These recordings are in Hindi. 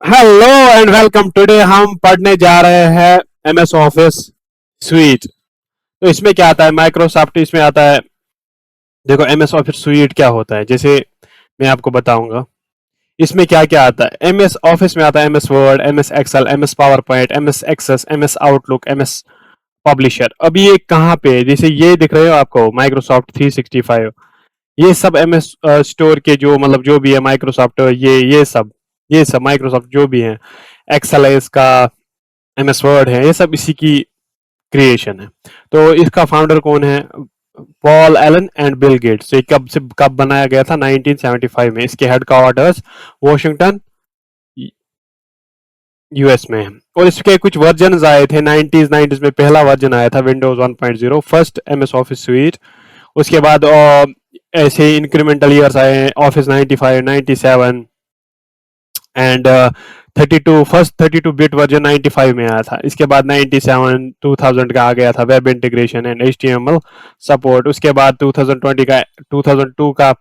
Hello and welcome. टुडे हम पढ़ने जा रहे हैं एमएस ऑफिस स्वीट। तो इसमें क्या आता है, माइक्रोसॉफ्ट इसमें आता है। देखो एमएस ऑफिस स्वीट क्या होता है, जैसे मैं आपको बताऊंगा इसमें क्या क्या आता है। एमएस ऑफिस में आता है MS Word, MS Excel, MS PowerPoint, MS Access, MS Outlook, MS Publisher. अभी ये कहाँ पे है, जैसे ये दिख रहे हो आपको माइक्रोसॉफ्ट 365, ये सब एमएस स्टोर के जो मतलब जो भी है माइक्रोसॉफ्ट, ये सब माइक्रोसॉफ्ट जो भी है, एक्सेल है इसका, एमएस वर्ड है, ये सब इसी की क्रिएशन है। तो इसका फाउंडर कौन है? Paul Allen and Bill Gates. ये कब बनाया गया था? 1975 में। इसके हेड क्वार्टर्स वॉशिंगटन यूएस में है। और इसके कुछ वर्जन आए थे 90s में। पहला वर्जन आया था Windows 1.0, first MS office sweet. उसके बाद ऐसे इंक्रीमेंटल ईयर्स आए, office 95, 97 and 32, first 32 bit version 95 में आया था। इसके बाद 97 2000 का आ गया था web integration and HTML support. उसके बाद 2020 का 2002 का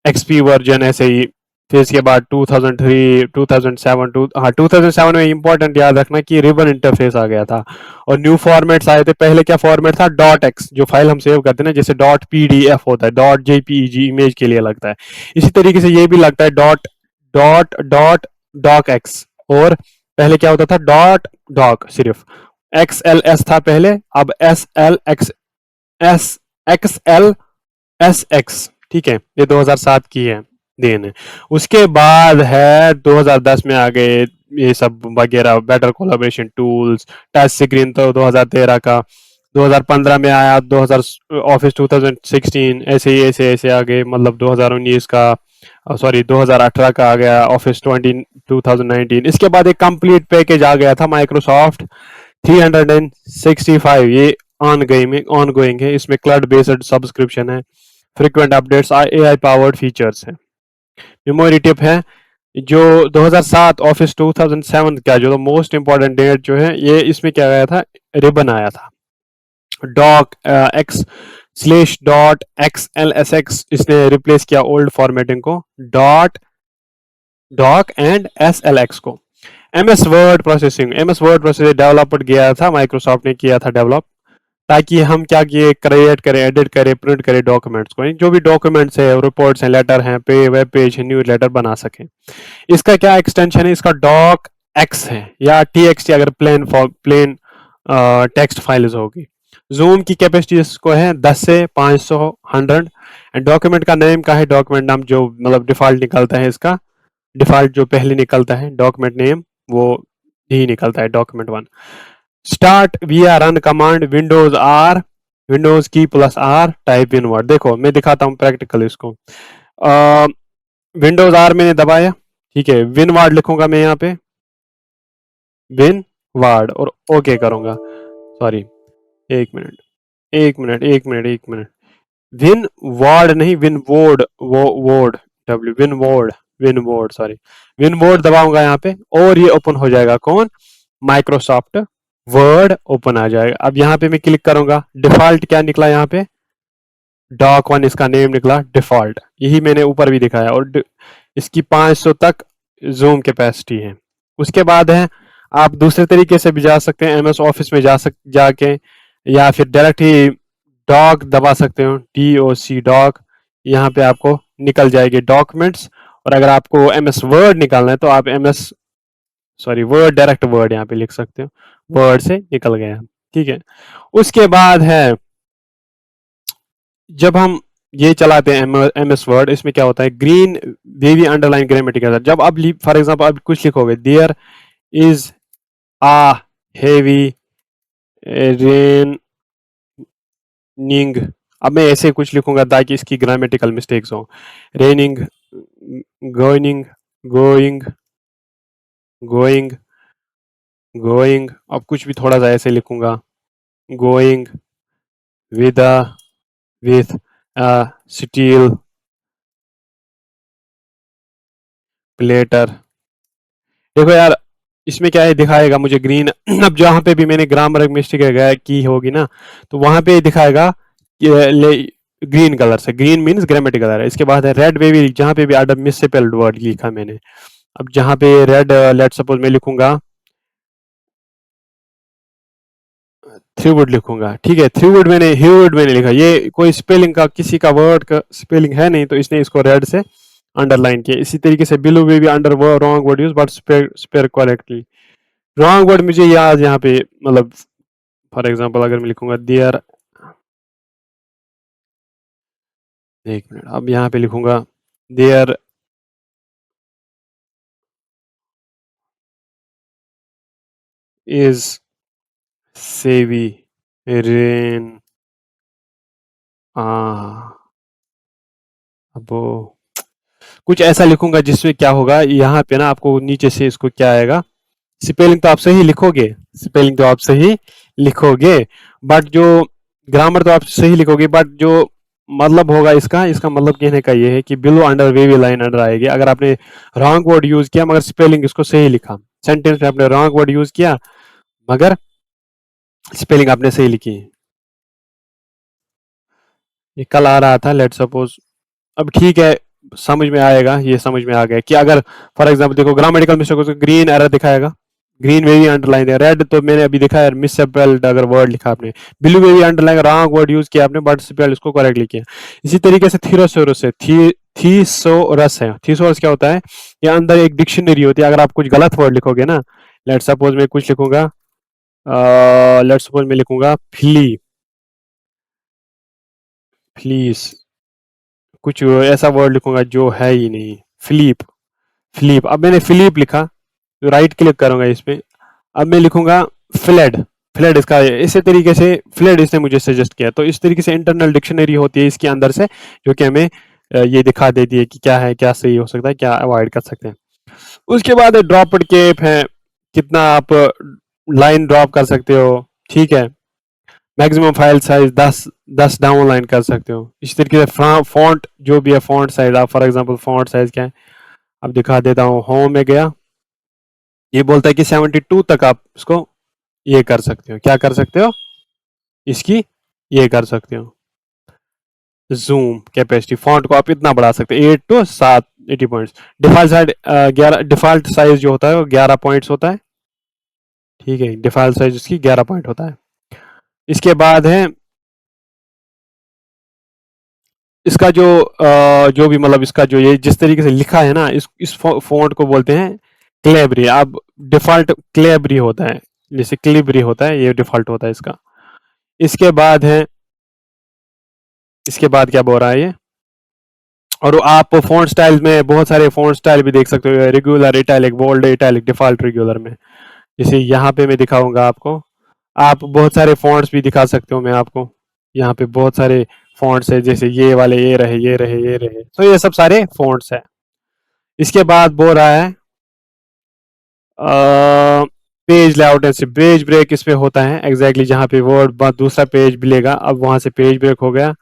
एक्सपी वर्जन ऐसे ही। फिर इसके बाद 2003 2007 2007 में इंपॉर्टेंट याद रखना कि रिबन इंटरफेस आ गया था और न्यू फॉर्मेट्स आए थे। पहले क्या फॉर्मेट था? डॉट एक्स, जो फाइल हम सेव करते हैं ना, जैसे डॉट पीडीएफ होता है, डॉट जेपीईजी इमेज के लिए लगता है। इसी तरीके से ये भी लगता है dot dot dot doc x. और पहले क्या होता था? डॉट डॉक सिर्फ। एक्स एल एस था पहले, अब S L x, S x L S x. ठीक है, ये 2007 की है देन है। उसके बाद है 2010 में आ गए ये सब वगैरह, better collaboration tools, touch screen तो 2013 का। 2015 में आया 2000 ऑफिस 2016, ऐसे आ गए, मतलब 2019 का, सॉरी 2018 का आ गया ऑफिस 2019। इसके बाद एक कंप्लीट पैकेज आ गया था माइक्रोसॉफ्ट 365। ये ऑन गोइंग है। इसमें क्लाउड बेस्ड सब्सक्रिप्शन है, frequent updates, AI powered features है। मेमोरी टिप है, जो 2007 ऑफिस 2007 का जो मोस्ट इंपॉर्टेंट डेट जो है, ये इसमें क्या आया था? रिबन आया था। Doc X slash dot X L S X, इसने रिप्लेस किया ओल्ड फॉर्मेटिंग को, dot doc and S L X को। एमएस वर्ड प्रोसेसिंग डेवलपर गया था, माइक्रोसॉफ्ट ने किया था डेवलप, ताकि हम क्या किए, क्रिएट करें, एडिट करें, प्रिंट करें डॉक्यूमेंट्स को। जो भी डॉक्यूमेंट्स है, रिपोर्ट्स हैं, लेटर हैं, वेब पेज है, न्यूज लेटर बना सकें। इसका क्या एक्सटेंशन है? इसका डॉक एक्स है, या टीएक्सटी अगर प्लेन टेक्स्ट फाइल्स होगी। जूम की कैपेसिटी इसको है 10 से 500 100। एंड डॉक्यूमेंट का नेम का है, डॉक्यूमेंट नाम जो मतलब डिफॉल्ट निकलता है इसका, डिफॉल्ट जो पहले निकलता है डॉक्यूमेंट नेम, वो ही निकलता है document one. Start via run command, Windows की plus R, type in Word. देखो मैं दिखाता हूँ प्रैक्टिकल इसको। विंडोज आर मैंने दबाया, ठीक है, विन वार्ड लिखूंगा मैं यहाँ पे, विन वार्ड, और ओके करूंगा। सॉरी, एक मिनट एक मिनट। विन वार्ड नहीं, विन वोड, वो वोड, डब्ल्यू, विन वोड, विन वोड, सॉरी, विन वोड दबाऊंगा यहाँ पे, और ये ओपन हो जाएगा कौन? माइक्रोसॉफ्ट वर्ड ओपन आ जाएगा। अब यहाँ पे मैं क्लिक करूंगा, डिफॉल्ट क्या निकला यहाँ पे? डॉक वन इसका नेम निकला डिफॉल्ट, यही मैंने ऊपर भी दिखाया। और इसकी 500 तक जूम कैपेसिटी है। उसके बाद है, आप दूसरे तरीके से भी जा सकते हैं, एमएस ऑफिस में जाके, या फिर डायरेक्ट ही डॉक दबा सकते हो, DOC डॉक। यहाँ पे आपको निकल जाएगी डॉक्यूमेंट्स। और अगर आपको एमएस वर्ड निकालना है तो आप वर्ड, डायरेक्ट वर्ड यहाँ पे लिख सकते हो, वर्ड से निकल गया। ठीक है। उसके बाद है, जब हम ये चलाते हैं एमएस वर्ड, इसमें क्या होता है? ग्रीन वेवी अंडरलाइन ग्रामेटिकल, जब आप फॉर एग्जांपल आप कुछ लिखोगे, there is a heavy raining, अब मैं ऐसे कुछ लिखूंगा ताकि इसकी ग्रामेटिकल मिस्टेक्स हो। Raining, going, going, going, going, अब कुछ भी थोड़ा सा ऐसे लिखूंगा, going with with steel platter. देखो यार, इसमें क्या है, दिखाएगा मुझे ग्रीन। अब जहां पे भी मैंने ग्रामर मिस्टेक की होगी ना, तो वहां पे दिखाएगा ग्रीन कलर से, ग्रीन मीन्स ग्रामेटिकल एरर। इसके बाद है रेड वेवी, जहां पे भी मिसस्पेल्ड वर्ड लिखा मैंने, अब जहाँ पे रेड, लेट सपोज मैं लिखूंगा थ्रीवुड लिखूंगा, ठीक है। थ्रीवुड मैंने हीवुड मैंने लिखा, ये कोई स्पेलिंग का किसी का वर्ड का स्पेलिंग है नहीं, तो इसने इसको रेड से अंडरलाइन किया। इसी तरीके से बिलो में भी under wrong word use but spare spare correctly. Wrong word मुझे याद यहाँ पे मतलब फॉर एग्जांपल अगर मैं लिखूंगा देयर, एक मिनट, अब यहाँ पे लिखूंगा देयर इज सेवी रेन, आ अब कुछ ऐसा लिखूंगा जिसमें क्या होगा, यहाँ पे ना आपको नीचे से इसको क्या आएगा, स्पेलिंग तो आप सही लिखोगे, स्पेलिंग तो आप सही लिखोगे, बट जो ग्रामर तो आप सही लिखोगे, बट जो मतलब होगा इसका, इसका मतलब कहने का ये है कि below under wavy line under आएगी अगर आपने रॉन्ग वर्ड यूज किया मगर स्पेलिंग इसको सही लिखा। सेंटेंस में आपने रॉन्ग वर्ड यूज किया मगर स्पेलिंग आपने सही लिखी। ये कल आ रहा था, लेट सपोज, अब ठीक है, समझ में आएगा, ये समझ में आ गया कि अगर फॉर एग्जांपल देखो ग्रामेटिकल मिस्टेक हो तो ग्रीन एरर दिखाएगा, ग्रीन में भी अंडरलाइन है, रेड तो मैंने अभी दिखाया मिसस्पेल्ड अगर वर्ड लिखा आपने, ब्लू में भी अंडरलाइन रॉन्ग वर्ड यूज किया आपने बट स्पेल इसको करेक्टली किया। इसी तरीके से थीरोसोरस है, थीसोरस है, थीसोरस क्या होता है, ये अंदर एक डिक्शनरी होती है, अगर आप कुछ गलत वर्ड लिखोगे ना, लेट सपोज मैं कुछ लिखूंगा, लेट सपोज मैं लिखूंगा फ्ली, फ्लीस, कुछ ऐसा वर्ड लिखूंगा जो है ही नहीं, फ्लीप, फ्लीप, अब मैंने फिलिप लिखा तो राइट क्लिक करूंगा इस पे, अब मैं लिखूंगा फ्लड, फ्लड इसका इसी तरीके से फ्लड इसने मुझे सजेस्ट किया, तो इस तरीके से इंटरनल डिक्शनरी होती है इसके अंदर से जो कि हमें ये दिखा देती है कि क्या है, क्या सही हो सकता है, क्या अवॉइड कर सकते हैं। उसके बाद ड्रॉप केप है, कितना आप लाइन ड्रॉप कर सकते हो, ठीक है। Maximum file size 10 down line कर सकते हो। इस तरीके से फॉन्ट जो भी है, फॉन्ट साइज आप फॉर एग्जांपल फॉन्ट साइज क्या है, अब दिखा देता हूँ, होम में गया, ये बोलता है कि 72 तक आप इसको ये कर सकते हो, क्या कर सकते हो, इसकी ये कर सकते हो, जूम कैपेसिटी, फॉन्ट को आप इतना बढ़ा सकते हो 8 to 7 80 points. Default size 11, default size जो होता है वो 11 पॉइंट्स होता है, ठीक है, डिफॉल्ट साइज इसकी 11 पॉइंट होता है। इसके बाद है इसका जो भी मतलब इसका जो ये जिस तरीके से लिखा है ना, इस फॉन्ट को बोलते हैं क्लेबरी। अब डिफॉल्ट क्लेबरी होता है, जैसे क्लिबरी होता है, ये डिफॉल्ट होता है इसका। इसके बाद है, इसके बाद क्या बोल रहा है ये, और आप फॉन्ट स्टाइल में बहुत सारे फॉन्ट स्टाइल भी देख सकते हो, regular, italic, bold, italic, default, regular में। जैसे यहाँ पे मैं दिखाऊंगा आपको, आप बहुत सारे फॉन्ट्स भी दिखा सकते हो मैं आपको, यहाँ पे बहुत सारे फॉन्ट्स है, जैसे ये वाले, ये रहे, ये रहे, ये रहे, तो ये सब सारे फॉन्ट्स है। इसके बाद बोल रहा है पेज लेआउट ऐसे पेज ब्रेक इस पे होता है एग्जैक्टली जहाँ पे वर्ड बाद दूसरा पेज मिलेगा, अब वहां से पेज ब्रेक हो गया।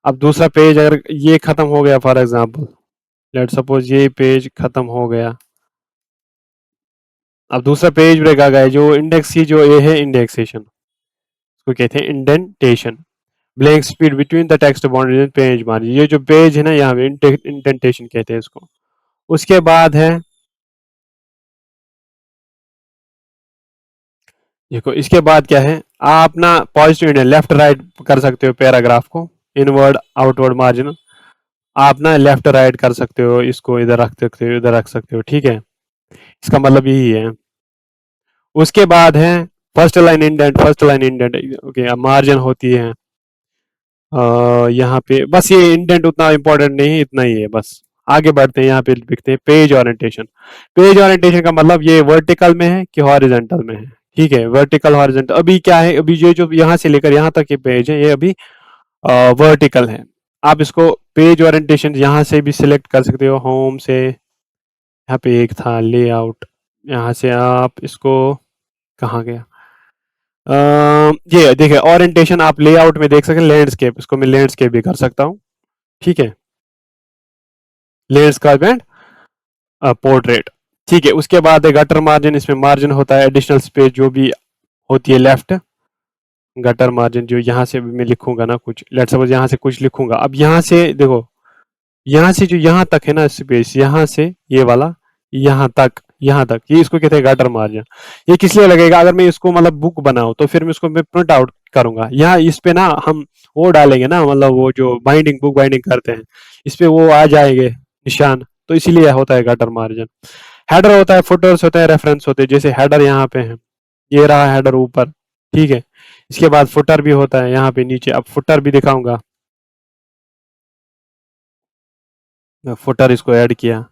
अब दूसरा पेज अगर ये खत्म हो गया फॉर एग्जांपल, लेट सपोज ये पेज खत्म हो गया, अब दूसरा पेज ब्रेक आ गया, जो इंडेक्स की जो ये है इंडेक्सेशन, उसको कहते हैं indentation, blank speed between the text boundary page margin, ये जो पेज है ना यहाँ पे इंडेंटेशन कहते हैं इसको। उसके बाद है देखो, इसके बाद क्या है, आप ना पॉजिटिव इंडेंट लेफ्ट राइट कर सकते हो पैराग्राफ को, इनवर्ड आउटवर्ड मार्जिन आप ना लेफ्ट राइट कर सकते हो, इसको इधर रख सकते हो, इधर रख सकते हो, ठीक है, इसका मतलब यही है। उसके बाद है first line indent, first line indent, okay, अब मार्जिन होती है यहाँ पे, बस ये इंडेंट उतना इंपॉर्टेंट नहीं है, इतना ही है बस। आगे बढ़ते हैं, यहाँ पे लिखते हैं पेज ओरिएंटेशन। पेज ओरिएंटेशन का मतलब ये वर्टिकल में है कि हॉरिजॉन्टल में है, ठीक है, वर्टिकल हॉरिजॉन्टल। अभी क्या है, अभी ये जो यहाँ से लेकर यहाँ तक के पेज है ये अभी वर्टिकल है। आप इसको पेज ओरिएंटेशन यहाँ से भी सिलेक्ट कर सकते हो, होम से, यहाँ पे एक था लेआउट, यहाँ से आप इसको, कहाँ गया, ये देखिए ओरिएंटेशन आप लेआउट में देख सकते हैं, लैंडस्केप, इसको मैं लैंडस्केप भी कर सकता हूँ, ठीक है, लैंडस्केप एंड पोर्ट्रेट, ठीक है। उसके बाद है गटर मार्जिन, इसमें मार्जिन होता है एडिशनल स्पेस जो भी होती है लेफ्ट, गटर मार्जिन जो यहाँ से मैं लिखूंगा ना कुछ, लेट्स सपोज यहाँ से कुछ लिखूंगा, अब यहाँ से देखो, यहाँ से जो यहाँ तक है ना स्पेस, यहाँ से ये वाला, यहाँ तक ये इसको कहते हैं गटर मार्जिन। ये किस लिए लगेगा, अगर मैं इसको मतलब बुक बनाऊं तो फिर मैं इसको मैं प्रिंट आउट करूंगा, यहाँ इस पे ना हम वो डालेंगे ना, मतलब वो जो बाइंडिंग बुक बाइंडिंग करते हैं इस पे वो आ जाएंगे निशान, तो इसीलिए होता है गटर मार्जिन। हेडर होता है, फुटर्स होते हैं, रेफरेंस होते हैं, जैसे हेडर यहाँ पे है, ये रहा हेडर ऊपर, ठीक है। इसके बाद फुटर भी होता है यहाँ पे नीचे, अब फुटर भी दिखाऊंगा, मैं फुटर इसको ऐड किया,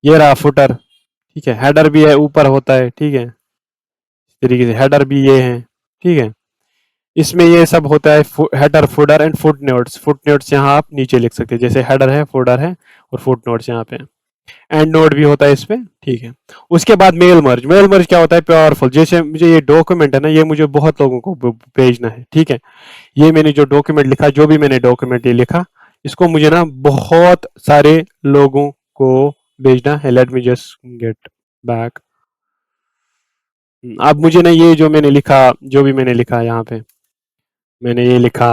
ये रहा फुटर, ठीक है। हेडर भी है ऊपर होता है, ठीक है, इस तरीके से हेडर भी ये है, ठीक है। इसमें ये सब होता है, header footer and foot notes. Foot notes यहाँ आप नीचे लिख सकते हैं, जैसे हेडर है फुटर है और फुट नोट्स यहाँ पे एंड नोट भी होता है इस पे, ठीक है। उसके बाद मेल मर्ज, मेल मर्ज क्या होता है, पावरफुल, जैसे मुझे ये डॉक्यूमेंट है ना, ये मुझे बहुत लोगों को भेजना है, ठीक है। ये मैंने जो डॉक्यूमेंट लिखा, जो भी मैंने डॉक्यूमेंट ये लिखा, इसको मुझे ना बहुत सारे लोगों को भेजना है। Let me just get back. अब मुझे ना ये जो मैंने लिखा, जो भी मैंने लिखा यहाँ पे, मैंने ये लिखा,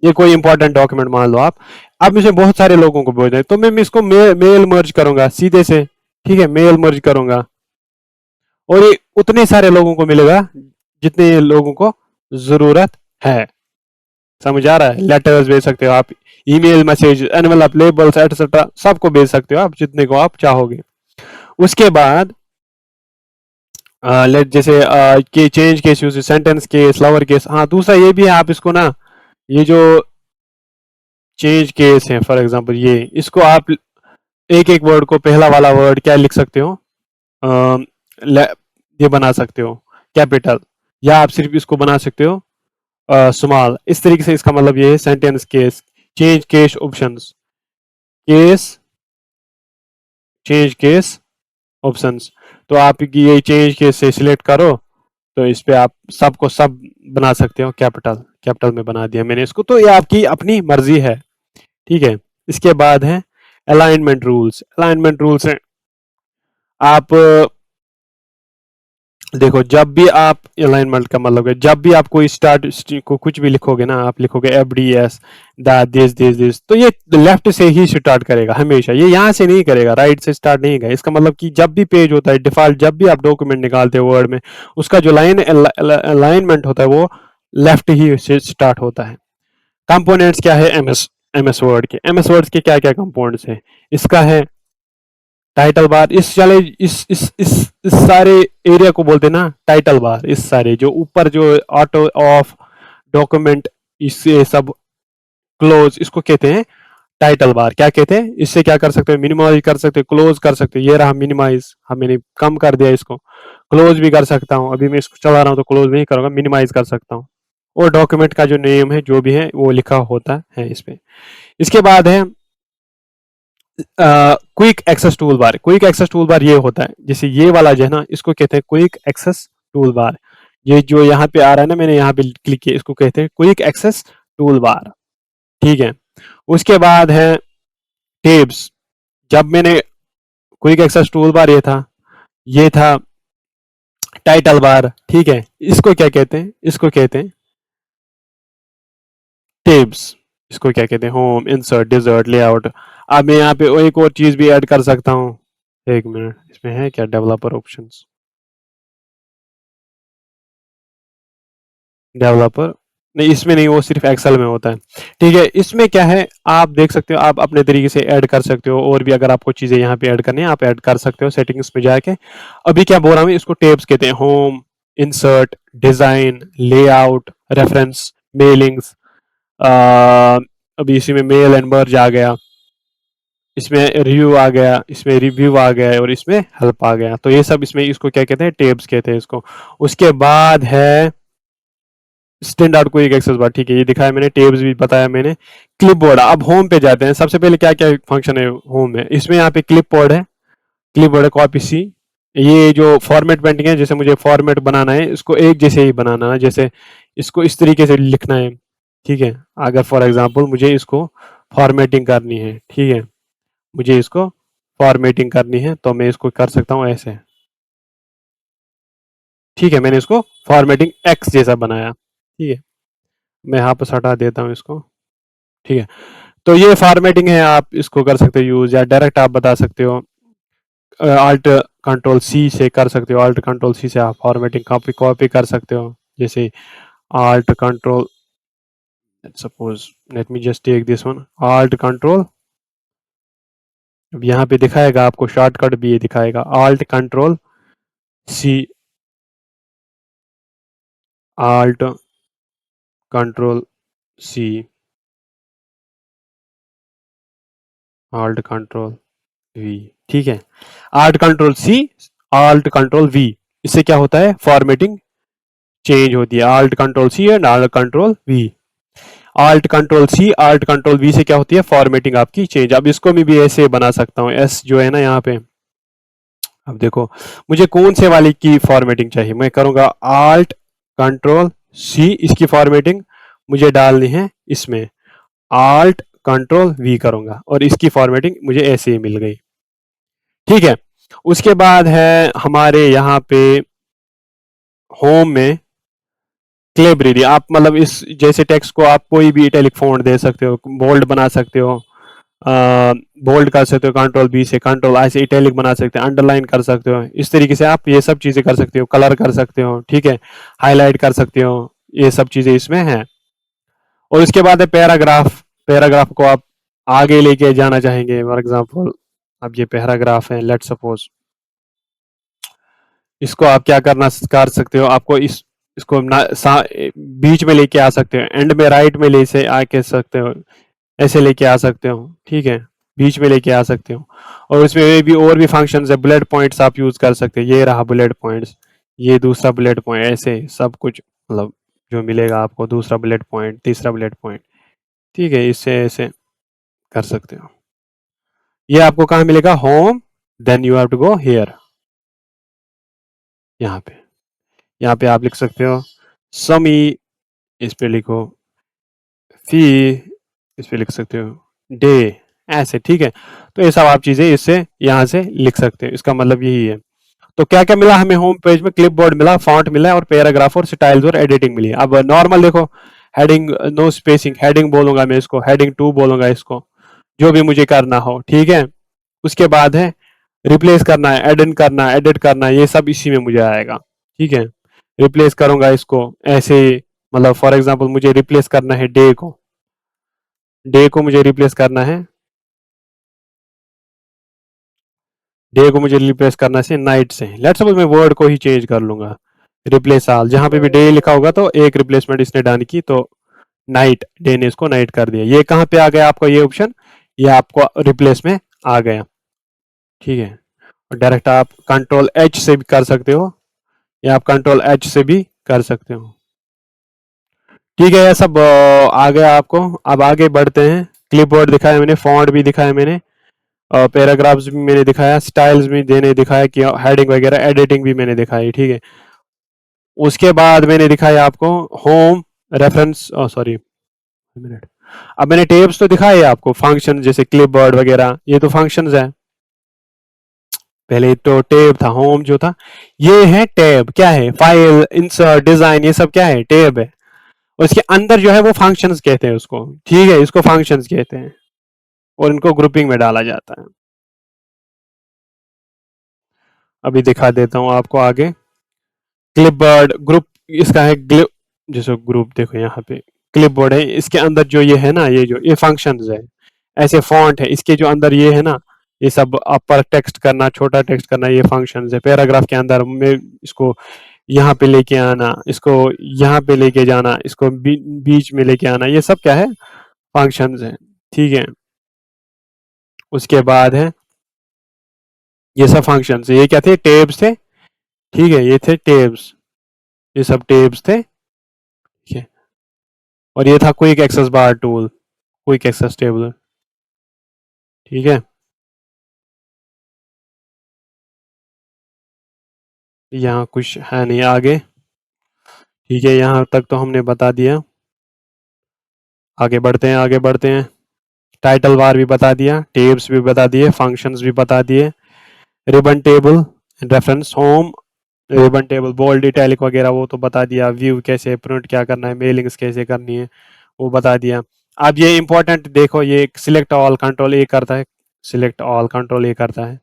ये कोई इंपॉर्टेंट डॉक्यूमेंट मान लो आप, अब मुझे बहुत सारे लोगों को भेजना है, तो मैं इसको मेल मर्ज करूंगा सीधे से, ठीक है, मेल मर्ज करूंगा, और ये उतने सारे लोगों को मिलेगा जितने लोगों को जरूरत है। समझ आ रहा है, लेटर्स भेज सकते हो आप, email message envelope labels etcetera सबको भेज सकते हो आप, जितने को आप चाहोगे। उसके बाद लेट जैसे के change case use, sentence case, lover case, हाँ दूसरा ये भी है, आप इसको ना ये जो चेंज केस है फॉर एग्जांपल, ये इसको आप एक एक वर्ड को पहला वाला वर्ड क्या लिख सकते हो, अ, ये बना सकते हो कैपिटल, या आप सिर्फ इसको बना सकते हो स्मॉल, इस तरीके से इसका मतलब ये है sentence case, change case options, case change case options. तो आप ये चेंज केस से सिलेक्ट करो, तो इस पे आप सबको सब बना सकते हो, कैपिटल कैपिटल में बना दिया मैंने इसको, तो ये आपकी अपनी मर्जी है, ठीक है। इसके बाद है अलाइनमेंट रूल्स। अलाइनमेंट रूल्स है, आप देखो जब भी आप अलाइनमेंट का मतलब है, जब भी आप कोई स्टार्ट को कुछ भी लिखोगे ना, आप लिखोगे F D S that this, तो ये लेफ्ट से ही स्टार्ट करेगा हमेशा, ये यहाँ से नहीं करेगा, राइट से स्टार्ट नहीं करेगा। इसका मतलब कि जब भी पेज होता है डिफॉल्ट, जब भी आप डॉक्यूमेंट निकालते हो वर्ड में, उसका जो लाइन अलाइनमेंट होता है वो लेफ्ट ही से स्टार्ट होता है। कंपोनेंट्स क्या है, एमएस वर्ड के, एमएस वर्ड के क्या क्या कंपोनेंट्स है, इसका है टाइटल बार, इस चले इस सारे एरिया को बोलते हैं ना टाइटल बार, इस सारे जो ऊपर जो ऑटो ऑफ डॉक्यूमेंट, इससे सब क्लोज, इसको कहते हैं टाइटल बार। क्या कहते हैं, इससे क्या कर सकते हैं, मिनिमाइज कर सकते हैं, क्लोज कर सकते हैं, ये रहा मिनिमाइज, हम मैंने कम कर दिया इसको, क्लोज भी कर सकता हूँ, अभी मैं इसको चला रहा हूँ तो क्लोज नहीं करूंगा, मिनिमाइज कर सकता हूँ। और डॉक्यूमेंट का जो नेम है जो भी है वो लिखा होता है इस पे। इसके बाद है quick access tool bar. Quick access tool bar ये होता है, जैसे ये वाला जो है ना, इसको कहते हैं क्विक एक्सेस टूल बार। ये जो यहाँ पे आ रहा है ना, मैंने यहाँ पे क्लिक किया, इसको कहते हैं क्विक एक्सेस टूल बार, ठीक है। उसके बाद है टेब्स। जब मैंने क्विक एक्सेस टूल बार ये था टाइटल बार, ठीक है, इसको क्या कहते हैं, इसको कहते हैं टेब्स। इसको क्या कहते हैं, होम, इंसर्ट, डिजर्ट, लेआउट। अब मैं यहाँ पे एक और चीज भी ऐड कर सकता हूँ, एक मिनट, इसमें है क्या डेवलपर ऑप्शंस, डेवलपर नहीं, इसमें नहीं, वो सिर्फ एक्सेल में होता है, ठीक है। इसमें क्या है, आप देख सकते हो, आप अपने तरीके से ऐड कर सकते हो, और भी अगर आपको चीजें यहाँ पे ऐड करनी है आप ऐड कर सकते हो सेटिंग्स में जाके। अभी क्या बोल रहा हूँ, इसको टेब्स कहते हैं, home, insert, design, layout, reference, mailings, अभी इसी में मेल एंड मर्ज आ गया, इसमें रिव्यू आ गया, इसमें रिव्यू आ गया, और इसमें हेल्प आ गया, तो ये सब इसमें, इसको क्या कहते हैं, टेब्स कहते हैं इसको। उसके बाद है स्टैंड आउट क्विक एक्सेस बार, ठीक है, ये दिखाया मैंने, टेब्स भी बताया मैंने। क्लिपबोर्ड, अब होम पे जाते हैं, सबसे पहले क्या क्या फंक्शन है होम में, इसमें यहाँ पे क्लिपबोर्ड है, क्लिपबोर्ड है, कॉपी सी, ये जो फॉर्मेट पेंटिंग है, जैसे मुझे फॉर्मेट बनाना है, इसको एक जैसे ही बनाना है, जैसे इसको इस तरीके से लिखना है, ठीक है। अगर फॉर एग्जांपल मुझे इसको फॉर्मेटिंग करनी है, ठीक है, मुझे इसको फॉर्मेटिंग करनी है, तो मैं इसको कर सकता हूँ ऐसे, ठीक है, मैंने इसको फॉर्मेटिंग एक्स जैसा बनाया, ठीक है। मैं यहाँ पर हटा देता हूँ इसको, ठीक है, तो ये फॉर्मेटिंग है, आप इसको कर सकते हो यूज, या डायरेक्ट आप बता सकते हो ऑल्ट कंट्रोल सी से कर सकते हो। ऑल्ट कंट्रोल सी से आप फॉर्मेटिंग कॉपी कॉपी कर सकते हो, जैसे Alt control, suppose let me just take this one, Alt control, अब यहाँ पे दिखाएगा आपको शॉर्टकट भी ये दिखाएगा, Alt control C, Alt control C, Alt control V, ठीक है, Alt control C, Alt control V, इससे क्या होता है, फॉर्मेटिंग चेंज होती है, Alt control C and Alt control V. Alt control C Alt control V से क्या होती है, फॉर्मेटिंग आपकी चेंज। अब इसको मैं भी ऐसे बना सकता हूँ, एस जो है ना यहाँ पे, अब देखो मुझे कौन से वाली की फॉर्मेटिंग चाहिए, मैं करूंगा ऑल्ट कंट्रोल सी, इसकी फॉर्मेटिंग मुझे डालनी है इसमें, ऑल्ट कंट्रोल वी करूंगा और इसकी फॉर्मेटिंग मुझे ऐसे ही मिल गई, ठीक है। उसके बाद है हमारे यहाँ पे होम में क्लेब्रेरी, आप मतलब इस जैसे टेक्स्ट को आप कोई भी इटैलिक फॉन्ट दे सकते हो, बोल्ड बना सकते हो, बोल्ड कर सकते हो कंट्रोल बी से, कंट्रोल आई से इटैलिक बना सकते हो, अंडरलाइन कर सकते हो, इस तरीके से आप ये सब चीजें कर सकते हो, कलर कर सकते हो, ठीक है, हाईलाइट कर सकते हो, ये सब चीजें इसमें हैं। और उसके बाद है पैराग्राफ, पैराग्राफ को आप आगे लेके जाना चाहेंगे, फॉर एग्जाम्पल अब ये पैराग्राफ है, लेट सपोज इसको आप क्या करना कर सकते हो, आपको इसको बीच में लेके आ सकते हो, एंड में राइट में ले से आके सकते हो, ऐसे लेके आ सकते हो, ठीक है, बीच में लेके आ सकते हो। और उसमें भी और भी फंक्शंस है, बुलेट पॉइंट्स आप यूज कर सकते हो, ये रहा बुलेट पॉइंट्स, ये दूसरा बुलेट पॉइंट, ऐसे सब कुछ मतलब जो मिलेगा आपको, दूसरा बुलेट पॉइंट, तीसरा बुलेट पॉइंट, ठीक है, इससे ऐसे कर सकते हो। ये आपको कहाँ मिलेगा, home, then you have to go here, यहाँ पे, यहाँ पे आप लिख सकते हो समी, इस पे लिखो फी, इस पे लिख सकते हो डे, ऐसे, ठीक है। तो ये सब आप चीजें इससे यहाँ से लिख सकते हो, इसका मतलब यही है। तो क्या क्या मिला हमें होम पेज में, क्लिपबोर्ड मिला, फॉन्ट मिला और पैराग्राफ और स्टाइल्स और एडिटिंग मिली। अब नॉर्मल देखो, हेडिंग नो स्पेसिंग, हेडिंग बोलूंगा मैं इसको, हेडिंग 2 बोलूंगा इसको, जो भी मुझे करना हो, ठीक है। उसके बाद है रिप्लेस करना है, एडिट करना है, ये सब इसी में मुझे आएगा, ठीक है। रिप्लेस करूंगा इसको ऐसे, मतलब फॉर एग्जांपल मुझे रिप्लेस करना है डे को, डे को मुझे रिप्लेस करना है, डे को मुझे रिप्लेस करना है नाइट से, लेट्स सपोज मैं वर्ड को ही चेंज कर लूंगा, रिप्लेस आल, जहां पे भी डे लिखा होगा तो एक रिप्लेसमेंट इसने डन की, तो नाइट, डे ने इसको नाइट कर दिया। ये कहाँ पे आ गया आपको ये ऑप्शन, ये आपको रिप्लेस में आ गया, ठीक है। और डायरेक्ट आप कंट्रोल एच से भी कर सकते हो, या आप कंट्रोल एच से भी कर सकते हो, ठीक है। ये सब आ गया आपको। अब आगे बढ़ते हैं, क्लिपबोर्ड दिखाया मैंने, फॉन्ट भी दिखाया मैंने, पैराग्राफ्स भी मैंने दिखाया, स्टाइल्स भी देने दिखाया कि हेडिंग वगैरह, एडिटिंग भी मैंने दिखाई, ठीक है। उसके बाद मैंने दिखाया आपको होम, रेफरेंस, सॉरी मिनट, अब मैंने टेब्स तो दिखाए आपको, फंक्शन जैसे क्लिपबोर्ड वगैरह, ये तो फंक्शंस है। पहले तो टैब था, होम जो था, ये है टैब, क्या है, फाइल, इंसर्ट, डिजाइन, ये सब क्या है, टैब है। उसके अंदर जो है वो फंक्शंस कहते हैं उसको, ठीक है, इसको फंक्शंस कहते हैं और इनको ग्रुपिंग में डाला जाता है। अभी दिखा देता हूँ आपको आगे, क्लिपबोर्ड ग्रुप, इसका है ग्लिप, जैसे ग्रुप देखो यहाँ पे क्लिपबोर्ड है, इसके अंदर जो ये है ना, ये जो ये फंक्शंस है, ऐसे फॉन्ट है, इसके जो अंदर ये है ना, ये सब अपर टेक्स्ट करना, छोटा टेक्स्ट करना, ये फंक्शंस है। पैराग्राफ के अंदर में इसको यहाँ पे लेके आना, इसको यहाँ पे लेके जाना, इसको बीच में लेके आना, ये सब क्या है, फंक्शंस है, ठीक है। उसके बाद है ये सब फंक्शंस, ये क्या थे, टेब्स थे, ठीक है, ये थे टेब्स, ये सब टेब्स थे, ठीक है। और ये था क्विक एक्सेस बार टूल, क्विक एक्सेस टेबल, ठीक है। यहाँ कुछ है नहीं आगे, ठीक है, यहाँ तक तो हमने बता दिया। आगे बढ़ते हैं, आगे बढ़ते हैं, टाइटल बार भी बता दिया, टेब्स भी बता दिए, फंक्शंस भी बता दिए, ribbon table, reference home, ribbon table, bold, italic वगैरह वो तो बता दिया, व्यू कैसे, प्रिंट क्या करना है, मेलिंग्स कैसे करनी है वो बता दिया। अब ये इंपॉर्टेंट देखो, ये सिलेक्ट ऑल कंट्रोल ए करता है, सिलेक्ट ऑल कंट्रोल ए करता है,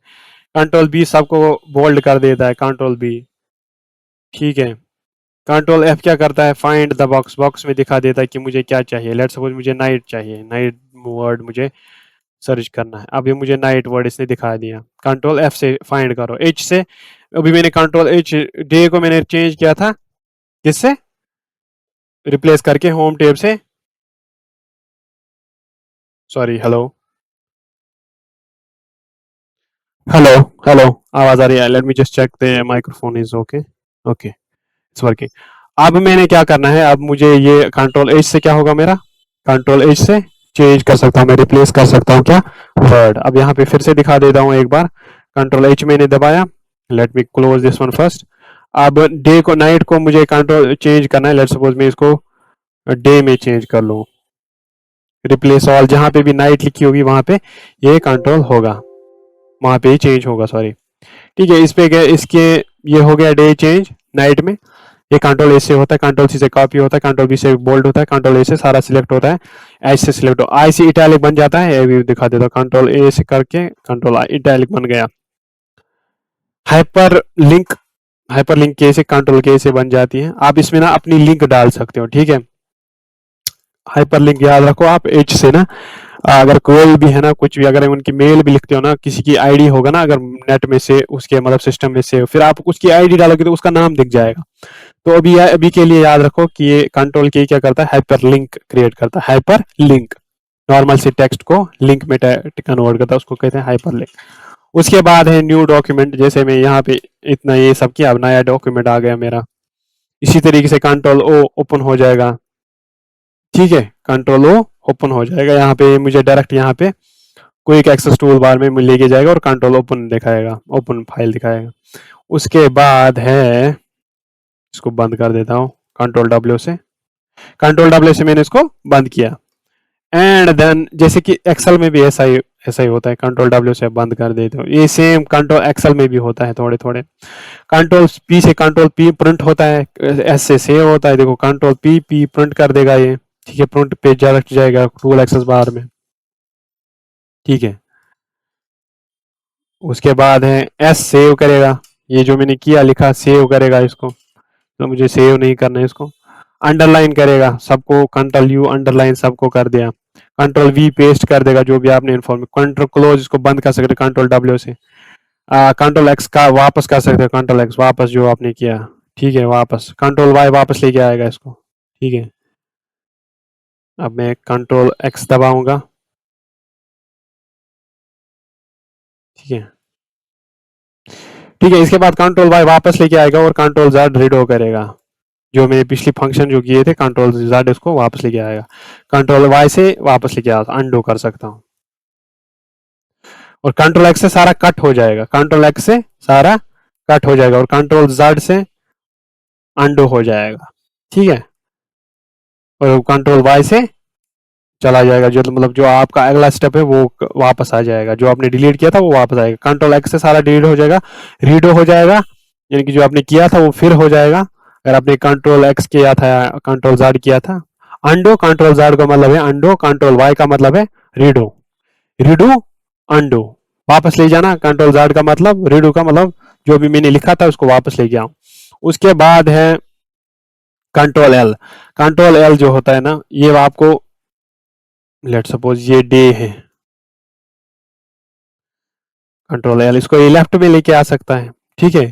कंट्रोल बी सबको बोल्ड कर देता है, कंट्रोल बी, ठीक है। कंट्रोल एफ क्या करता है, फाइंड द बॉक्स, बॉक्स में दिखा देता है कि मुझे क्या चाहिए। लेट्स सपोज मुझे नाइट चाहिए, नाइट वर्ड मुझे सर्च करना है। अब ये मुझे नाइट वर्ड इसने दिखा दिया, कंट्रोल एफ से फाइंड करो, एच से। अभी मैंने कंट्रोल एच, डे को मैंने चेंज किया था किससे, रिप्लेस करके होम टेब से, सॉरी, हेलो हेलो हेलो, आवाज आ रही है? Let me just check the microphone is okay, okay it's working. अब मैंने क्या करना है, अब मुझे ये कंट्रोल एच से क्या होगा मेरा, कंट्रोल एच से चेंज कर सकता हूँ मैं, रिप्लेस कर सकता हूँ क्या, वर्ड। अब यहाँ पे फिर से दिखा देता हूँ एक बार, कंट्रोल एच मैंने दबाया, let me close this one first. अब डे को, नाइट को मुझे कंट्रोल चेंज करना है, लेट सपोज मैं इसको डे में चेंज कर लूँ, रिप्लेस ऑल, जहां पे भी नाइट लिखी होगी वहां पे ये कंट्रोल होगा, वहां पे ही चेंज होगा, सॉरी, ठीक है। इस पे गए, इसके ये हो गया डे चेंज नाइट में। ये कंट्रोल ए से होता है, कंट्रोल सी से कॉपी होता है, कंट्रोल बी से बोल्ड होता है, कंट्रोल ए से सारा सिलेक्ट होता है, एच से सिलेक्ट हो, आई से इटैलिक बन जाता है, ये भी दिखा देता हूँ, कंट्रोल ए से करके कंट्रोल आई, इटैलिक बन गया। हाइपर लिंक, हाइपर लिंक के से कंट्रोल के से बन जाती है। आप इसमें ना अपनी लिंक डाल सकते हो, ठीक है। हाइपर लिंक याद रखो आप, एच से ना, अगर कोई भी है ना, कुछ भी अगर उनकी मेल भी लिखते हो ना, किसी की आईडी होगा ना अगर नेट में से, उसके मतलब सिस्टम में से, फिर आप उसकी आईडी डालोगे तो उसका नाम दिख जाएगा। तो अभी अभी के लिए याद रखो कि ये कंट्रोल की क्या करता है, हाइपर लिंक क्रिएट करता है, हाइपर लिंक, नॉर्मल से टेक्स्ट को लिंक में कन्वर्ट करता है, उसको कहते हैं हाइपर लिंक। उसके बाद है न्यू डॉक्यूमेंट, जैसे मैं यहाँ पे इतना ये सब किया, अब नया डॉक्यूमेंट आ गया मेरा, इसी तरीके से कंट्रोल ओ ओपन हो जाएगा, ठीक है, कंट्रोल ओ ओपन हो जाएगा। यहाँ पे मुझे डायरेक्ट यहाँ पे क्विक एक्सेस टूल बार में लेके जाएगा और कंट्रोल ओपन दिखाएगा, ओपन फाइल दिखाएगा। उसके बाद है, इसको बंद कर देता हूँ कंट्रोल डब्ल्यू से, कंट्रोल डब्ल्यू से मैंने इसको बंद किया। एंड देन जैसे कि एक्सेल में भी ऐसा ही होता है, कंट्रोल डब्ल्यू से बंद कर देते हो, ये सेम कंट्रोल एक्सेल में भी होता है थोड़े थोड़े। कंट्रोल पी से कंट्रोल पी प्रिंट होता है, एस से सेव होता है, देखो कंट्रोल पी पी प्रिंट कर देगा ये, ठीक है, प्रिंट पेज डायरेक्ट जाएगा टूल एक्सेस बार में, ठीक है। उसके बाद है एस सेव करेगा, ये जो मैंने किया लिखा सेव करेगा इसको, तो मुझे सेव नहीं करना है इसको। अंडरलाइन करेगा सबको, कंट्रोल यू अंडरलाइन सबको कर दिया, कंट्रोल वी पेस्ट कर देगा जो भी आपने इन्फॉर्म, कंट्रोल क्लोज इसको बंद कर सकते कंट्रोल डब्ल्यू से। कंट्रोल एक्स का वापस कर सकते हो, कंट्रोल एक्स वापस जो आपने किया, ठीक है, वापस कंट्रोल वाई वापस लेके आएगा इसको, ठीक है। अब मैं कंट्रोल एक्स दबाऊंगा, ठीक है, ठीक है। इसके बाद कंट्रोल वाई वापस लेके आएगा और कंट्रोल जेड रीडो करेगा, जो मैंने पिछली फंक्शन जो किए थे कंट्रोल जेड उसको वापस लेके आएगा, कंट्रोल वाई से वापस लेके आता, अनडू कर सकता हूँ, और कंट्रोल एक्स से सारा कट हो जाएगा, कंट्रोल एक्स से सारा कट हो जाएगा और कंट्रोल जेड से अनडू हो जाएगा, ठीक है, और कंट्रोल वाई से चला जाएगा, जो मतलब जो आपका अगला स्टेप है वो वापस आ जाएगा, जो आपने डिलीट किया था वो वापस आएगा, कंट्रोल एक्स से सारा डिलीट हो जाएगा, रीडो हो जाएगा, यानी कि जो आपने किया था वो फिर हो जाएगा। अगर आपने कंट्रोल एक्स किया था, कंट्रोल जेड किया था, अंडो, कंट्रोल जेड का मतलब है अंडो, कंट्रोल वाई का मतलब है रीडो, रीडो अंडो, वापस ले जाना, कंट्रोल जेड का मतलब, रीडो का मतलब जो भी मैंने लिखा था उसको वापस ले गया। उसके बाद है कंट्रोल एल, कंट्रोल एल जो होता है ना, ये आपको, लेट सपोज ये डे है, कंट्रोल एल, इसको ये लेफ्ट में लेके आ सकता है, ठीक है,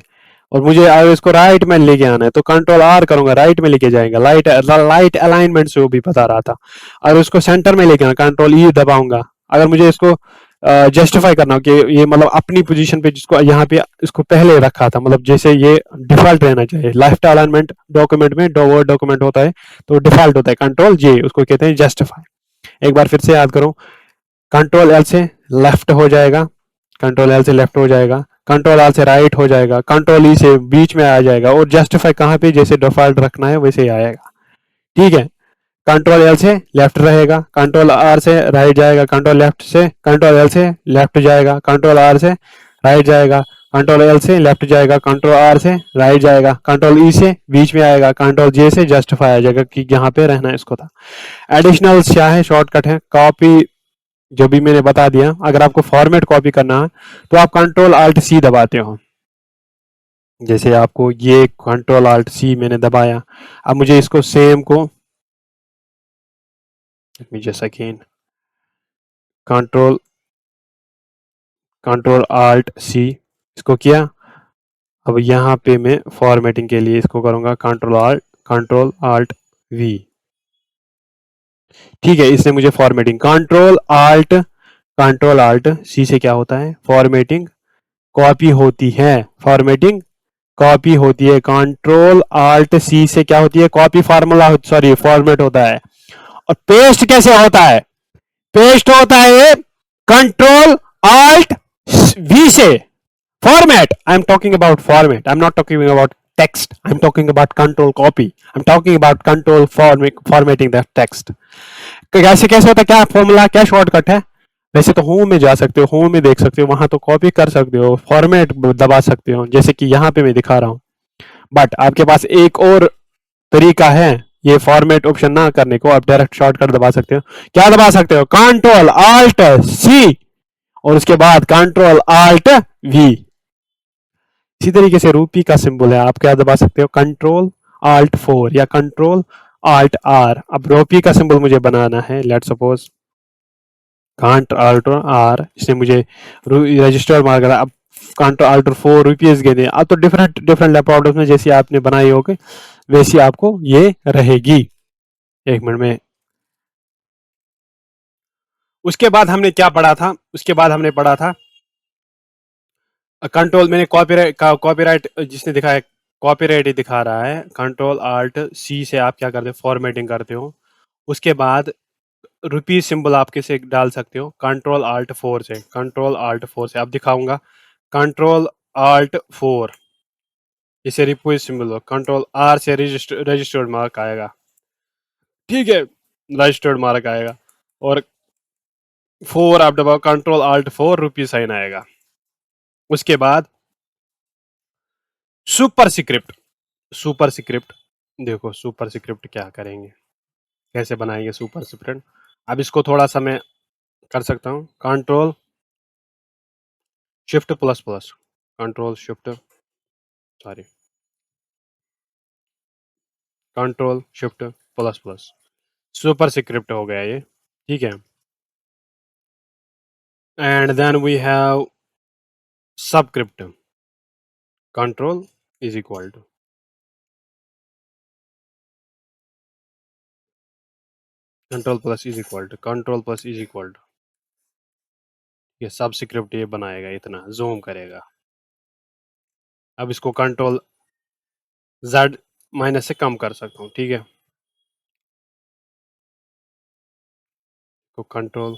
और मुझे अगर इसको राइट में लेके आना है तो कंट्रोल आर करूंगा, राइट में लेके जाएगा, लाइट लाइट अलाइनमेंट से वो भी बता रहा था। अगर उसको सेंटर में लेके आना, कंट्रोल ई दबाऊंगा, अगर मुझे इसको जस्टिफाई करना हो कि ये मतलब अपनी पोजीशन पे जिसको यहाँ पे इसको पहले रखा था, मतलब जैसे ये डिफॉल्ट रहना चाहिए, लेफ्ट अलाइनमेंट डॉक्यूमेंट में वर्ड डॉक्यूमेंट होता है तो डिफॉल्ट होता है, कंट्रोल जे उसको कहते हैं जस्टिफाई। एक बार फिर से याद करो, कंट्रोल एल से लेफ्ट हो जाएगा, कंट्रोल एल से लेफ्ट हो जाएगा, कंट्रोल आर से राइट हो जाएगा, कंट्रोल ई से बीच में आ जाएगा, और जस्टिफाई कहाँ पे जैसे डिफॉल्ट रखना है वैसे ही आएगा, ठीक है। कंट्रोल एल से लेफ्ट रहेगा, कंट्रोल आर से राइट जाएगा, कंट्रोल लेफ्ट से, कंट्रोल एल से लेफ्ट जाएगा, कंट्रोल आर से राइट जाएगा, कंट्रोल एल से लेफ्ट जाएगा, कंट्रोल आर से राइट जाएगा, कंट्रोल ई से बीच में आएगा, कंट्रोल जे से जस्टिफाई आ जाएगा कि यहाँ पे रहना है इसको था। एडिशनल क्या है, शॉर्टकट है कॉपी, जो भी मैंने बता दिया। अगर आपको फॉर्मेट कॉपी करना है तो आप कंट्रोल आल्ट सी दबाते हो, जैसे आपको ये कंट्रोल आल्ट सी मैंने दबाया, अब मुझे इसको सेम को जैसा कि कंट्रोल कंट्रोल आल्ट सी इसको किया। अब यहाँ पे मैं फॉर्मेटिंग के लिए इसको करूंगा कंट्रोल आल्ट वी। ठीक है, इसने मुझे फॉर्मेटिंग कंट्रोल आल्ट सी से क्या होता है, फॉर्मेटिंग कॉपी होती है, फॉर्मेटिंग कॉपी होती है। कंट्रोल आल्ट सी से क्या होती है, कॉपी फार्मूला सॉरी फॉर्मेट होता है। और पेस्ट कैसे होता है, पेस्ट होता है कंट्रोल आल्ट वी से। Format, I am talking about format, I am not talking about text, I am talking about control copy, I am talking about control formatting the text. कैसे कैसे होता है, क्या फॉर्मूला, क्या शॉर्टकट है। वैसे तो होम में जा सकते हो, होम में देख सकते हो, वहां तो कॉपी कर सकते हो, फॉर्मेट दबा सकते हो, जैसे कि यहाँ पे मैं दिखा रहा हूँ। बट आपके पास एक और तरीका है ये फॉर्मेट ऑप्शन ना करने को, आप डायरेक्ट शॉर्टकट दबा सकते हो। क्या दबा सकते हो, कंट्रोल आल्ट सी और उसके बाद कंट्रोल आल्ट वी। इसी तरीके से रूपी का सिंबल है, आप क्या दबा सकते हो, कंट्रोल आल्ट 4 या कंट्रोल आल्ट आर। अब रूपी का सिंबल मुझे बनाना है, let suppose control Alt R, इसने मुझे रजिस्टर मार करा। अब कंट्रोल आल्ट 4 रुपीज गए थे। अब तो डिफरेंट डिफरेंट लैपटॉप में जैसी आपने बनाई होगी वैसी आपको ये रहेगी। एक मिनट में, उसके बाद हमने क्या पढ़ा था, उसके बाद हमने पढ़ा था कंट्रोल, मैंने कॉपीराइट जिसने दिखाया, कॉपीराइट ही दिखा रहा है। कंट्रोल आल्ट सी से आप क्या करते हो, फॉर्मेटिंग करते हो। उसके बाद रुपी सिंबल आप किसे डाल सकते हो, कंट्रोल आल्ट 4 से, कंट्रोल आल्ट 4 से अब दिखाऊंगा। कंट्रोल आल्ट 4 इसे रिपो सिंबल हो, कंट्रोल आर से रजिस्टर्ड मार्क आएगा। ठीक है, रजिस्टर्ड मार्क आएगा। और 4 आप दबाओ, कंट्रोल आल्ट 4 रुपी साइन आएगा। उसके बाद सुपर स्क्रिप्ट, सुपर स्क्रिप्ट देखो, सुपर स्क्रिप्ट क्या करेंगे, कैसे बनाएंगे सुपर स्क्रिप्ट। अब इसको थोड़ा सा मैं कर सकता हूँ, control shift plus plus, control shift sorry control shift plus plus, superscript हो गया ये। ठीक है, and then we have subscript, control is equal to control plus is equal to control plus is equal to, ये सबस्क्रिप्ट ये बनाएगा, इतना जूम करेगा। अब इसको कंट्रोल जेड माइनस से कम कर सकता हूँ। ठीक है, तो कंट्रोल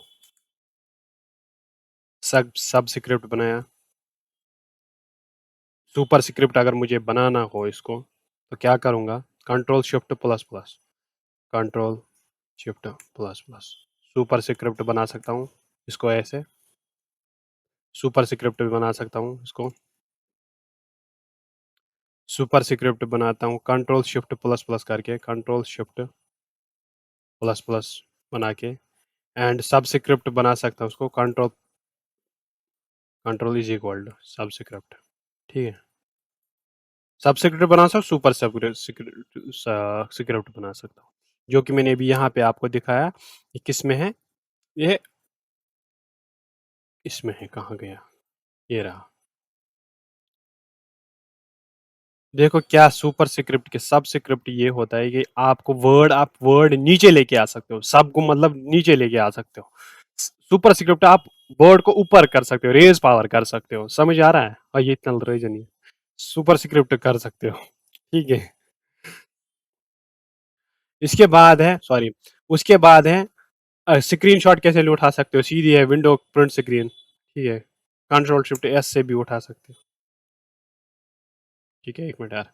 सबस्क्रिप्ट बनाया। सुपर स्क्रिप्ट अगर मुझे बनाना हो इसको तो क्या करूँगा, control shift plus plus, control shift plus plus, super script बना सकता हूँ इसको ऐसे, सुपर स्क्रिप्ट भी बना सकता हूँ इसको, सुपर स्क्रिप्ट बनाता हूँ कंट्रोल शिफ्ट प्लस प्लस करके, कंट्रोल शिफ्ट प्लस प्लस बना के, एंड सब स्क्रिप्ट बना सकता हूँ उसको, control control is equal to subscript. ठीक है, सब स्क्रिप्ट बना सकता हूँ, सुपर स्क्रिप्ट बना सकता हूँ, जो कि मैंने अभी यहाँ पे आपको दिखाया। ये किस में है, ये इसमें है, कहाँ गया, ये रहा। देखो क्या सुपर स्क्रिप्ट के सब स्क्रिप्ट ये होता है कि आपको वर्ड, आप वर्ड नीचे लेके आ सकते हो, सब को मतलब नीचे लेके आ सकते हो। सुपर स्क्रिप्ट आप वर्ड को ऊपर कर सकते हो, रेज पावर कर सकते हो, समझ आ रहा है। और ये इतना रीजन नहीं, सुपर स्क्रिप्ट कर सकते हो। ठीक है, इसके बाद है सॉरी, उसके बाद है स्क्रीनशॉट कैसे उठा सकते हो, सीधी है विंडो प्रिंट स्क्रीन। ठीक है, कंट्रोल शिफ्ट एस से भी उठा सकते हो। ठीक है, एक मिनट यार,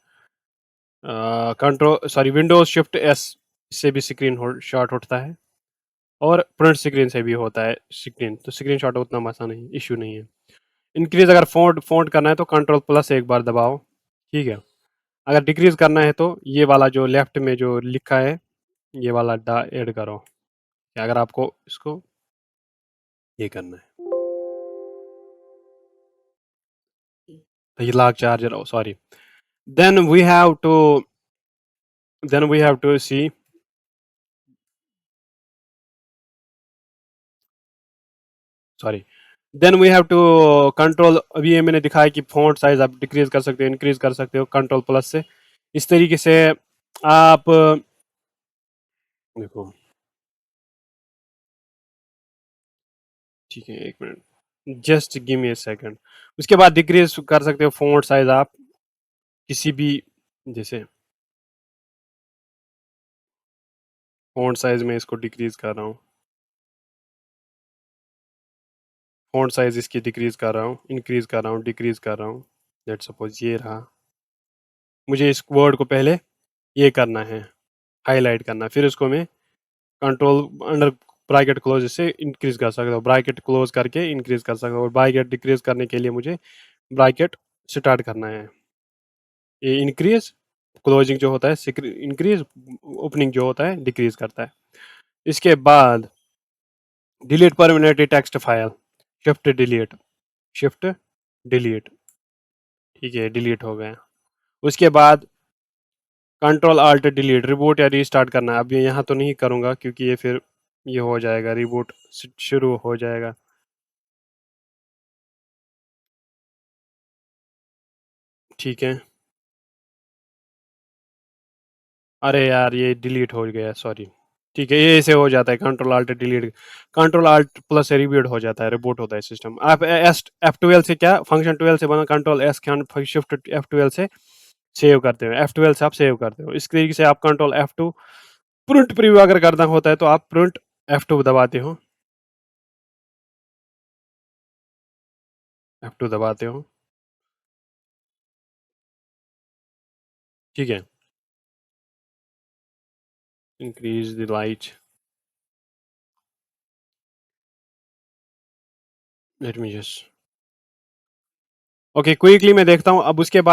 control sorry Windows shift S से भी स्क्रीन शॉट उठता है, और प्रिंट स्क्रीन से भी होता है स्क्रीन, तो स्क्रीन शॉट उतना आसान नहीं, इश्यू नहीं है। इंक्रीज अगर फ़ॉन्ट करना है तो कंट्रोल प्लस एक बार दबाओ, ठीक है। अगर डिक्रीज करना है तो ये वाला जो लेफ्ट में जो लिखा है, ये वाला ऐड करो। अगर आपको इसको ये करना है, तो ये lock charger, oh sorry, then we have to see, sorry, then we have to control, अभी ये मैंने दिखाया कि फ़ॉन्ट साइज़ आप डिक्रीज़ कर सकते हो, इंक्रीज़ कर सकते हो कंट्रोल प्लस से। इस तरीके से आप देखो, ठीक है, 1 minute, just give me a second. उसके बाद डिक्रीज़ कर सकते हो फ़ॉन्ट साइज़ आप किसी भी, जैसे फ़ॉन्ट साइज़ में इसको डिक्रीज़ कर रहा हूँ, फ़ॉन्ट साइज़ इसकी डिक्रीज़ कर रहा हूँ, इंक्रीज़ कर रहा हूँ, डिक्रीज़ कर रहा हूँ। लेट्स सपोज़ ये रहा। मुझे इस वर्ड को पहले ये करना है, हाइलाइट करना है, फिर उसको मैं कंट्रोल अंडर ब्रैकेट क्लोज से इंक्रीज कर सकता हूँ, ब्रैकेट क्लोज करके इंक्रीज कर सकता हूँ, और ब्रैकेट डिक्रीज करने के लिए मुझे ब्रैकेट स्टार्ट करना है। ये इंक्रीज, क्लोजिंग जो होता है इंक्रीज, ओपनिंग जो होता है डिक्रीज करता है। इसके बाद delete permanently text file, shift delete, shift delete, ठीक है, डिलीट हो गया। उसके बाद कंट्रोल आल्ट डिलीट, रिबूट या रीस्टार्ट करना है। अब ये यहाँ तो नहीं करूँगा क्योंकि ये फिर ये हो जाएगा, रिबूट शुरू हो जाएगा। ठीक है, अरे यार ये डिलीट हो गया, सॉरी। ठीक है, ये ऐसे हो जाता है, control alt delete, control alt plus से रिबूट हो जाता है, रिबूट होता है सिस्टम। आप एस F12 से, क्या फंक्शन 12 से बना, कंट्रोल एस शिफ्ट F12 से सेव करते हो, F12 से आप सेव करते हो। इस तरीके से आप कंट्रोल F2 प्रिंट प्रीव्यू अगर करना होता है तो आप प्रिंट F2 दबाते हो, F2 दबाते हो, ठीक है। Increase the light, late me just, okay, quickly मैं देखता हूँ अब उसके बाद